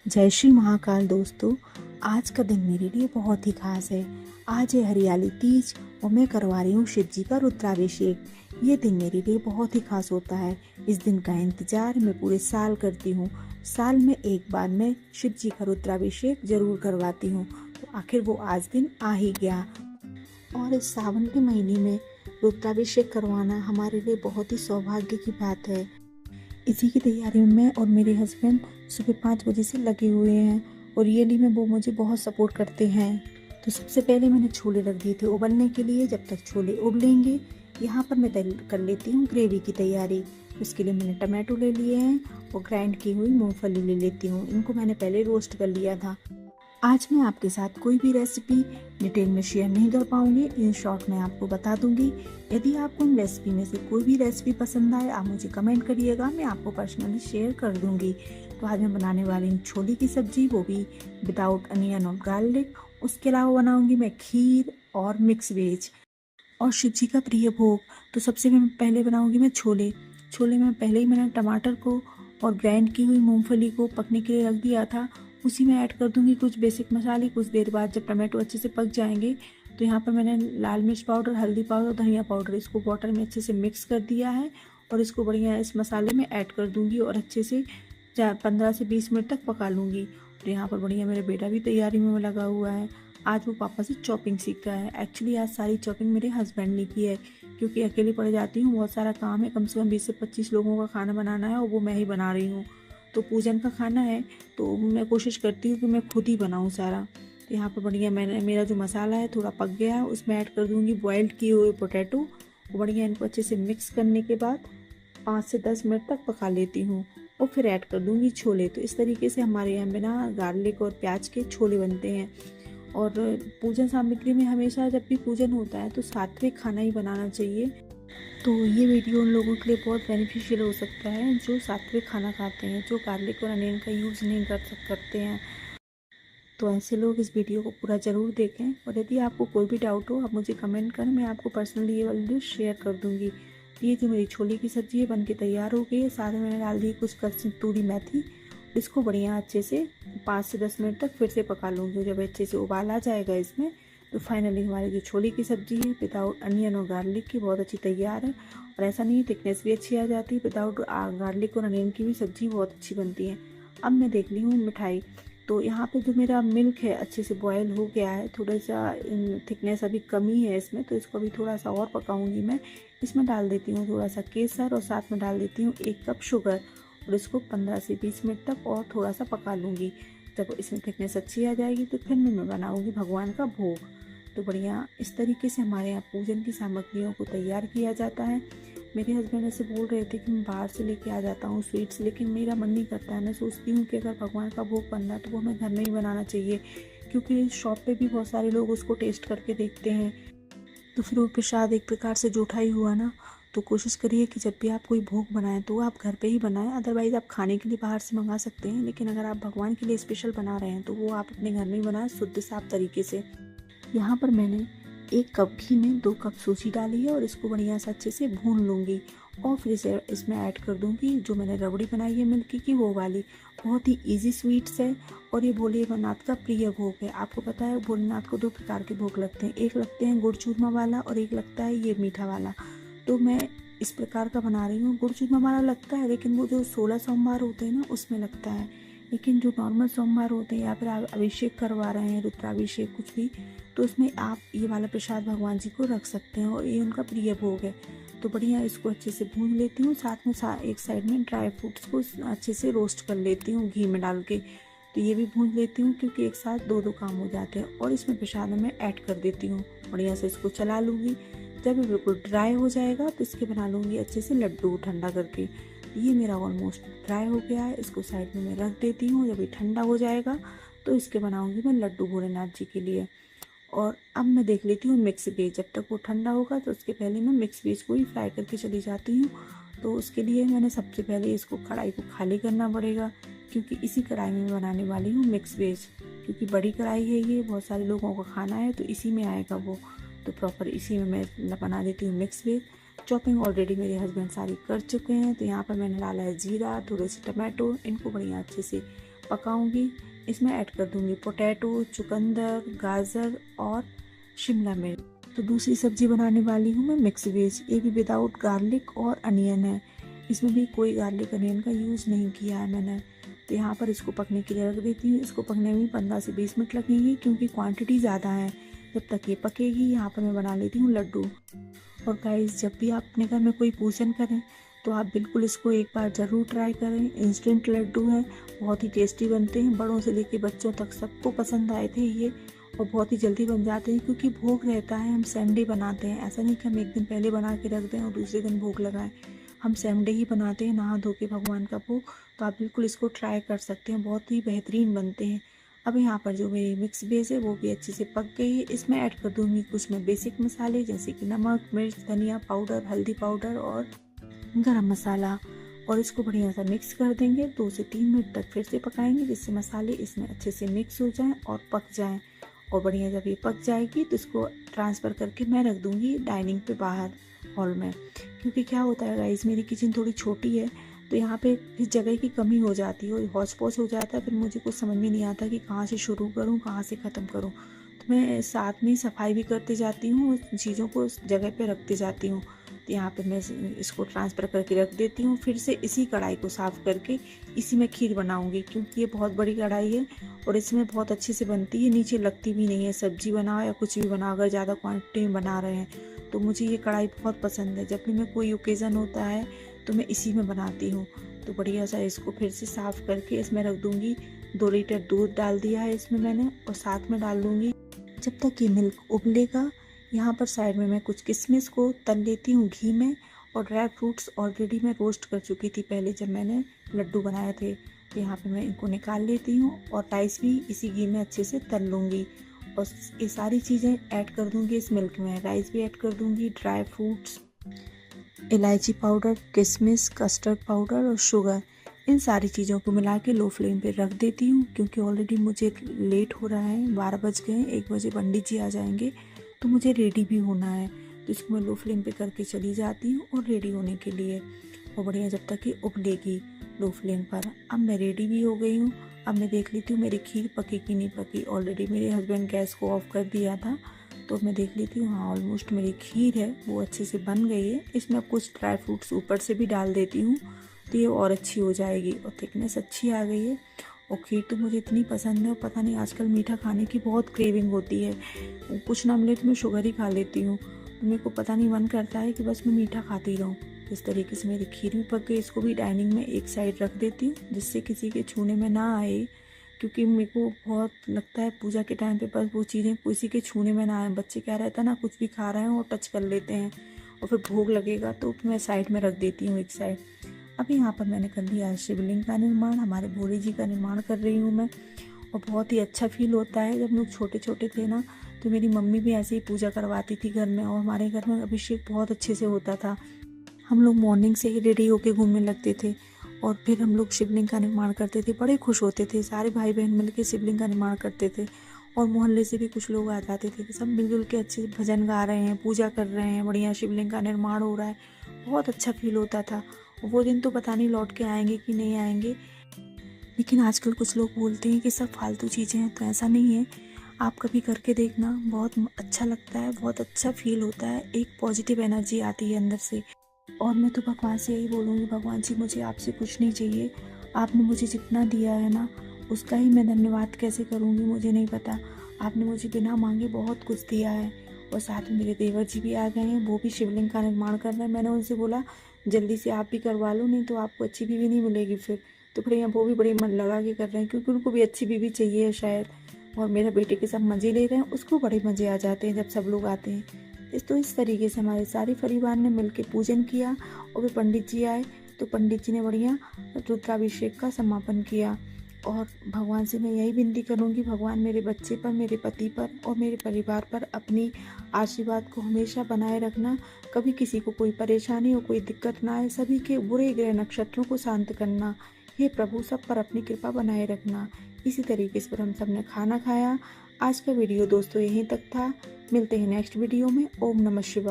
जय श्री महाकाल दोस्तों। आज का दिन मेरे लिए बहुत ही खास है। आज है हरियाली तीज और मैं करवा रही हूँ शिव जी का रुद्राभिषेक। ये दिन मेरे लिए बहुत ही खास होता है। इस दिन का इंतजार मैं पूरे साल करती हूँ। साल में एक बार मैं शिव जी का रुद्राभिषेक जरूर करवाती हूँ। तो आखिर वो आज दिन आ ही गया। और इस सावन के महीने में रुद्राभिषेक करवाना हमारे लिए बहुत ही सौभाग्य की बात है। इसी की तैयारी में मैं और मेरे हस्बैंड सुबह 5 बजे से लगे हुए हैं और रियली में वो मुझे बहुत सपोर्ट करते हैं। तो सबसे पहले मैंने छोले रख दिए थे उबलने के लिए। जब तक छोले उबलेंगे यहाँ पर मैं कर लेती हूँ ग्रेवी की तैयारी। उसके लिए मैंने टमाटो ले लिए हैं और ग्राइंड की हुई मूंगफली ले लेती हूँ। इनको मैंने पहले रोस्ट कर लिया था। आज मैं आपके साथ कोई भी रेसिपी डिटेल में शेयर नहीं कर पाऊंगी। इन शॉर्ट मैं आपको बता दूंगी। यदि आपको इन रेसिपी में से कोई भी रेसिपी पसंद आए आप मुझे कमेंट करिएगा, मैं आपको पर्सनली शेयर कर दूंगी। तो आज मैं बनाने वाली हूँ छोले की सब्जी, वो भी विदाउट अनियन और गार्लिक। उसके अलावा बनाऊंगी मैं खीर और मिक्स वेज और शिव जी का प्रिय भोग। तो सबसे पहले बनाऊंगी मैं छोले। छोले में पहले ही मैंने टमाटर को और ग्राइंड की हुई मूंगफली को पकने के लिए रख दिया था। उसी में ऐड कर दूंगी कुछ बेसिक मसाले। कुछ देर बाद जब टमाटो अच्छे से पक जाएंगे तो यहाँ पर मैंने लाल मिर्च पाउडर, हल्दी पाउडर, धनिया पाउडर इसको वाटर में अच्छे से मिक्स कर दिया है और इसको बढ़िया इस मसाले में ऐड कर दूंगी और अच्छे से 15 से 20 मिनट तक पका लूँगी। और यहाँ पर बढ़िया मेरा बेटा भी तैयारी में लगा हुआ है। आज वो पापा से चॉपिंग सीख रहा है। एक्चुअली आज सारी चॉपिंग मेरे हस्बैंड ने की है क्योंकि अकेली पड़ जाती हूँ, बहुत सारा काम है। कम से कम 20 से 25 लोगों का खाना बनाना है और वो मैं ही बना रही हूँ। तो पूजन का खाना है तो मैं कोशिश करती हूँ कि मैं खुद ही बनाऊँ सारा। तो यहाँ पर बढ़िया मैंने मेरा जो मसाला है थोड़ा पक गया है, उसमें ऐड कर दूँगी बॉइल्ड किए हुए पोटैटो। बढ़िया इनको अच्छे से मिक्स करने के बाद 5 से 10 मिनट तक पका लेती हूँ और फिर ऐड कर दूँगी छोले। तो इस तरीके से हमारे यहाँ बिना गार्लिक और प्याज के छोले बनते हैं। और पूजन सामग्री में हमेशा जब भी पूजन होता है तो सात्विक खाना ही बनाना चाहिए। तो ये वीडियो उन लोगों के लिए बहुत बेनिफिशियल हो सकता है जो सात्विक खाना खाते हैं, जो गार्लिक और अनियन का यूज़ नहीं करते हैं। तो ऐसे लोग इस वीडियो को पूरा ज़रूर देखें। और यदि आपको कोई भी डाउट हो आप मुझे कमेंट करें, मैं आपको पर्सनली ये वाली डिश शेयर कर दूँगी। ये जो मेरी छोले की सब्ज़ी है बन के तैयार हो गई है। साथ में मैंने डाल दी कुछ कसूरी मेथी। इसको बढ़िया अच्छे से 5 से 10 मिनट तक फिर से पका लूँगी। जब अच्छे से उबाल आ जाएगा इसमें तो फाइनली हमारी जो छोले की सब्ज़ी है विदाउट अनियन और गार्लिक की बहुत अच्छी तैयार है। और ऐसा नहीं है, थिकनेस भी अच्छी आ जाती है। विदाउट गार्लिक और अनियन की भी सब्ज़ी बहुत अच्छी बनती है। अब मैं देख ली हूँ मिठाई। तो यहाँ पे जो मेरा मिल्क है अच्छे से बॉयल हो गया है। थोड़ा सा थिकनेस अभी कमी है इसमें, तो इसको अभी थोड़ा सा और पकाऊंगी मैं। इसमें डाल देती हूँ थोड़ा सा केसर और साथ में डाल देती हूँ 1 कप शुगर और इसको 15 से 20 मिनट तक और थोड़ा सा पका लूँगी। जब इसमें थिकनेस अच्छी आ जाएगी तो फिर मैं बनाऊँगी भगवान का भोग। तो बढ़िया इस तरीके से हमारे यहाँ पूजन की सामग्रियों को तैयार किया जाता है। मेरे हस्बैंड ऐसे बोल रहे थे कि मैं बाहर से लेके आ जाता हूँ स्वीट्स, लेकिन मेरा मन नहीं करता है। मैं सोचती हूँ कि अगर भगवान का भोग बनना है तो वो हमें घर में ही बनाना चाहिए, क्योंकि शॉप पे भी बहुत सारे लोग उसको टेस्ट करके देखते हैं। तो फिर वो प्रसाद एक प्रकार से जूठा ही हुआ ना। तो कोशिश करिए कि जब भी आप कोई भोग बनाएं तो आप घर पे ही बनाएं। अदरवाइज़ आप खाने के लिए बाहर से मंगा सकते हैं, लेकिन अगर आप भगवान के लिए स्पेशल बना रहे हैं तो वो आप अपने घर में ही बनाएं शुद्ध साफ तरीके से। यहाँ पर मैंने 1 कप घी में 2 कप सूजी डाली है और इसको बढ़िया से अच्छे से भून लूँगी। और फिर इसे इसमें ऐड कर दूँगी जो मैंने रबड़ी बनाई है मिल्की की, वो वाली। बहुत ही इजी स्वीट्स है और ये भोलेनाथ का प्रिय भोग है। आपको पता है भोलेनाथ को 2 प्रकार के भोग लगते हैं, एक लगते हैं गुड़ चूरमा वाला और एक लगता है ये मीठा वाला। तो मैं इस प्रकार का बना रही हूँ। गुड़ चूरमा वाला लगता है लेकिन वो जो 16 सोमवार होते हैं ना उसमें लगता है, लेकिन जो नॉर्मल सोमवार होते हैं या फिर आप अभिषेक करवा रहे हैं, रुद्राभिषेक कुछ भी, तो उसमें आप ये वाला प्रसाद भगवान जी को रख सकते हैं और ये उनका प्रिय भोग है। तो बढ़िया इसको अच्छे से भून लेती हूँ। साथ में एक साइड में ड्राई फ्रूट्स को अच्छे से रोस्ट कर लेती हूँ घी में डाल के। तो ये भी भून लेती हूँ क्योंकि एक साथ दो काम हो जाते हैं। और इसमें प्रसाद में ऐड कर देती हूँ। बढ़िया से इसको चला लूँगी। जब ये बिल्कुल ड्राई हो जाएगा तो इसके बना लूँगी अच्छे से लड्डू ठंडा करके। ये मेरा ऑलमोस्ट ड्राई हो गया है, इसको साइड में मैं रख देती हूँ। जब ये ठंडा हो जाएगा तो इसके बनाऊँगी मैं लड्डू भोलेनाथ जी के लिए। और अब मैं देख लेती हूँ मिक्स वेज। जब तक वो ठंडा होगा तो उसके पहले मैं मिक्स वेज को ही फ्राई करके चली जाती हूँ। तो उसके लिए मैंने सबसे पहले इसको कढ़ाई को खाली करना पड़ेगा, क्योंकि इसी कढ़ाई में मैं बनाने वाली हूँ मिक्स वेज। क्योंकि बड़ी कढ़ाई है, ये बहुत सारे लोगों का खाना है तो इसी में आएगा वो। तो प्रॉपर इसी में मैं बना देती हूँ मिक्स वेज। चॉपिंग ऑलरेडी मेरे हस्बैंड सारी कर चुके हैं। तो यहाँ पर मैंने डाला है जीरा, थोड़े से टमाटो, इनको बढ़िया अच्छे से पकाऊंगी। इसमें ऐड कर दूंगी पोटैटो, चुकंदर, गाजर और शिमला मिर्च। तो दूसरी सब्जी बनाने वाली हूँ मैं मिक्स वेज, ये भी विदाउट गार्लिक और अनियन है। इसमें भी कोई गार्लिक अनियन का यूज़ नहीं किया है मैंने। तो यहाँ पर इसको पकने के लिए रख देती हूँ। इसको पकने में 15 से 20 मिनट लगेंगे क्योंकि क्वांटिटी ज़्यादा है। जब तक ये पकेगी यहाँ पर मैं बना लेती हूँ लड्डू। और गाइस, जब भी आप अपने घर में कोई पूजन करें तो आप बिल्कुल इसको एक बार ज़रूर ट्राई करें। इंस्टेंट लड्डू हैं, बहुत ही टेस्टी बनते हैं। बड़ों से लेके बच्चों तक सबको पसंद आए थे ये, और बहुत ही जल्दी बन जाते हैं क्योंकि भोग रहता है। हम सेम डे बनाते हैं, ऐसा नहीं कि हम एक दिन पहले बना के रख दें और दूसरे दिन भोग लगाएं। हम सेम डे ही बनाते हैं नहा धो के भगवान का भोग। तो आप बिल्कुल इसको ट्राई कर सकते हैं, बहुत ही बेहतरीन बनते हैं। अब यहाँ पर जो मेरी मिक्स बेस है वो भी अच्छे से पक गई है। इसमें ऐड कर दूँगी कुछ मैं बेसिक मसाले जैसे कि नमक, मिर्च, धनिया पाउडर, हल्दी पाउडर और गरम मसाला, और इसको बढ़िया सा मिक्स कर देंगे। 2 से 3 मिनट तक फिर से पकाएंगे जिससे मसाले इसमें अच्छे से मिक्स हो जाएं और पक जाएं। और बढ़िया जब ये पक जाएगी तो इसको ट्रांसफ़र करके मैं रख दूँगी डाइनिंग पे बाहर हॉल में। क्योंकि क्या होता है गाइस, मेरी किचन थोड़ी छोटी है तो यहाँ पे इस जगह की कमी हो जाती है और हौच पौच हो जाता है। फिर मुझे कुछ समझ में नहीं आता कि कहाँ से शुरू करूँ, कहाँ से ख़त्म करूँ। तो मैं साथ में ही सफाई भी करते जाती हूँ, चीज़ों को उस जगह पे रखते जाती हूँ। तो यहाँ पे मैं इसको ट्रांसफ़र करके रख देती हूँ। फिर से इसी कढ़ाई को साफ़ करके इसी में खीर बनाऊँगी क्योंकि ये बहुत बड़ी कढ़ाई है और इसमें बहुत अच्छे से बनती है, नीचे लगती भी नहीं है। सब्जी बनाओ या कुछ भी बनाओ, अगर ज़्यादा क्वांटिटी में बना रहे हैं तो मुझे ये कढ़ाई बहुत पसंद है। जब भी मैं कोई ओकेज़न होता है तो मैं इसी में बनाती हूँ। तो बढ़िया सा इसको फिर से साफ़ करके इसमें रख दूँगी। 2 लीटर दूध डाल दिया है इसमें मैंने, और साथ में डाल दूँगी जब तक ये मिल्क उबलेगा। यहाँ पर साइड में मैं कुछ किशमिश को तल लेती हूँ घी में, और ड्राई फ्रूट्स ऑलरेडी मैं रोस्ट कर चुकी थी पहले जब मैंने लड्डू बनाए थे। तो यहाँ पे मैं इनको निकाल लेती हूँ और राइस भी इसी घी में अच्छे से तल लूँगी और ये सारी चीज़ें ऐड कर दूँगी इस मिल्क में। राइस भी ऐड कर दूँगी, ड्राई फ्रूट्स, इलायची पाउडर, किशमिश, कस्टर्ड पाउडर और शुगर, इन सारी चीज़ों को मिला के लो फ्लेम पे रख देती हूँ क्योंकि ऑलरेडी मुझे लेट हो रहा है, 12 बज गए, 1 बजे पंडित जी आ जाएंगे तो मुझे रेडी भी होना है। तो इसको मैं लो फ्लेम पे करके चली जाती हूँ और रेडी होने के लिए, और बढ़िया जब तक ये उबलेगी लो फ्लेम पर। अब मैं रेडी भी हो गई हूँ। अब मैं देख लेती हूँ मेरी खीर पकी कि नहीं पकी। ऑलरेडी मेरे हस्बैंड गैस को ऑफ कर दिया था, तो मैं देख लेती हूँ हाँ ऑलमोस्ट मेरी खीर है वो अच्छे से बन गई है। इसमें अब कुछ ड्राई फ्रूट्स ऊपर से भी डाल देती हूँ तो ये और अच्छी हो जाएगी और थिकनेस अच्छी आ गई है। और खीर तो मुझे इतनी पसंद है, और पता नहीं आजकल मीठा खाने की बहुत क्रेविंग होती है। कुछ ना मिले तो मैं शुगर ही खा लेती हूँ, तो मेरे को पता नहीं मन करता है कि बस मैं मीठा खाती रहूँ। इस तरीके से मेरी खीर भी पक गई। इसको भी डाइनिंग में एक साइड रख देती हूँ जिससे किसी के छूने में ना आए, क्योंकि मेरे को बहुत लगता है पूजा के टाइम पे बस वो चीज़ें किसी के छूने में ना आए। बच्चे क्या रहता है ना, कुछ भी खा रहे हैं और टच कर लेते हैं और फिर भोग लगेगा, तो मैं साइड में रख देती हूँ एक साइड। अभी यहाँ पर मैंने कर लिया शिवलिंग का निर्माण, हमारे भोले जी का निर्माण कर रही हूँ मैं, और बहुत ही अच्छा फील होता है। जब लोग छोटे छोटे थे ना तो मेरी मम्मी भी ऐसे ही पूजा करवाती थी घर में, और हमारे घर में अभिषेक बहुत अच्छे से होता था। हम लोग मॉर्निंग से ही रेडी होके घूमने लगते थे और फिर हम लोग शिवलिंग का निर्माण करते थे। बड़े खुश होते थे, सारे भाई बहन मिलके शिवलिंग का निर्माण करते थे, और मोहल्ले से भी कुछ लोग आ जाते थे कि सब मिलजुल के अच्छे भजन गा रहे हैं, पूजा कर रहे हैं, बढ़िया शिवलिंग का निर्माण हो रहा है। बहुत अच्छा फील होता था। वो दिन तो पता नहीं लौट के आएंगे कि नहीं आएंगे, लेकिन आजकल कुछ लोग बोलते हैं कि सब फालतू चीज़ें हैं, तो ऐसा नहीं है। आप कभी करके देखना, बहुत अच्छा लगता है, बहुत अच्छा फील होता है, एक पॉजिटिव एनर्जी आती है अंदर से। और मैं तो भगवान से यही बोलूँगी, भगवान जी मुझे आपसे कुछ नहीं चाहिए, आपने मुझे जितना दिया है ना उसका ही मैं धन्यवाद कैसे करूँगी मुझे नहीं पता। आपने मुझे बिना मांगे बहुत कुछ दिया है। और साथ में मेरे देवर जी भी आ गए हैं, वो भी शिवलिंग का निर्माण कर रहे हैं। मैंने उनसे बोला जल्दी से आप भी करवा लो, नहीं तो आपको अच्छी बीवी नहीं मिलेगी फिर। तो बढ़िया वो भी बड़े मन लगा के कर रहे हैं क्योंकि उनको भी अच्छी बीवी चाहिए है शायद। और मेरे बेटे के सब मज़े ले रहे हैं, उसको बड़े मज़े आ जाते हैं जब सब लोग आते हैं। इस तरीके से हमारे सारे परिवार ने मिलकर पूजन किया, और फिर पंडित जी आए तो पंडित जी ने बढ़िया रुद्राभिषेक का समापन किया। और भगवान से मैं यही विनती करूँगी, भगवान मेरे बच्चे पर, मेरे पति पर और मेरे परिवार पर अपनी आशीर्वाद को हमेशा बनाए रखना। कभी किसी को कोई परेशानी हो, कोई दिक्कत ना आए, सभी के बुरे ग्रह नक्षत्रों को शांत करना। हे प्रभु सब पर अपनी कृपा बनाए रखना। इसी तरीके से हम सब ने खाना खाया। आज का वीडियो दोस्तों यहीं तक था। मिलते हैं नेक्स्ट वीडियो में। ओम नमः शिवाय।